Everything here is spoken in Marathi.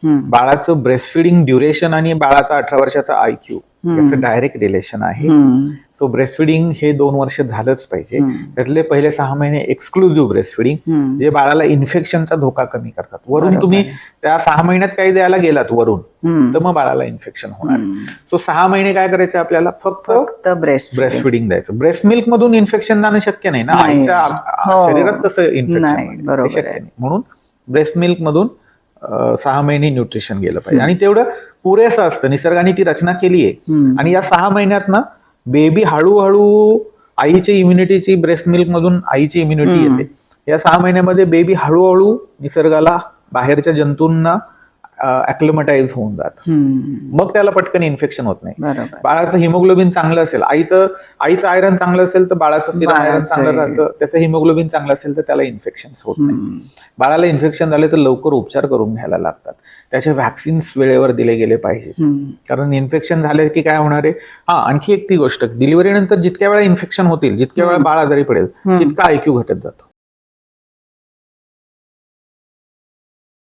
बाळाचं ब्रेस्टफिडिंग ड्युरेशन आणि बाळाचा 18 वर्षाचा IQ याचं डायरेक्ट रिलेशन आहे. सो ब्रेस्टफिडिंग हे 2 वर्ष झालंच पाहिजे. त्यातले पहिले 6 महिने एक्सक्लुझिव्ह ब्रेस्टफिडिंग, जे बाळाला इन्फेक्शनचा धोका कमी करतात. वरून तुम्ही त्या 6 महिन्यात काही द्यायला गेलात वरून, तर मग बाळाला इन्फेक्शन होणार. सो 6 महिने काय करायचं आपल्याला, फक्त ब्रेस्टफिडिंग द्यायचं. ब्रेस्ट मिल्क मधून इन्फेक्शन जाणं शक्य नाही ना, आईच्या शरीरात कसं इन्फेक्शन शक्य नाही. म्हणून ब्रेस्ट मिल्क मधून 6 महिने न्यूट्रिशन गेलं पाहिजे. आणि तेवढं पुरेसं असतं, निसर्गाने ती रचना केली आहे. आणि या 6 महिन्यात ना बेबी हळूहळू आईची इम्युनिटीची, ब्रेस्ट मिल्क मधून आईची इम्युनिटी येते. या 6 महिन्यामध्ये बेबी हळूहळू निसर्गाला, बाहेरच्या जंतूंना ऍक्लिमटाईज होऊन जात. मग त्याला पटकन इन्फेक्शन होत नाही. बाळाचं हिमोग्लोबिन चांगलं असेल, आईचं आयरन चांगलं असेल तर बाळाचं सिरम आयरन चांगलं राहतं. त्याचं हिमोग्लोबिन चांगलं असेल तर त्याला इन्फेक्शन होत नाही. बाळाला इन्फेक्शन झाले तर लवकर उपचार करून घ्यायला लागतात. त्याचे व्हॅक्सिन्स वेळेवर दिले गेले पाहिजेत. कारण इन्फेक्शन झाले की काय होणार आहे. आणखी एक ती गोष्ट, डिलिव्हरी नंतर जितक्या वेळा इन्फेक्शन होतील, जितक्या वेळा बाळ आजारी पडेल, तितका IQ घटत जातो.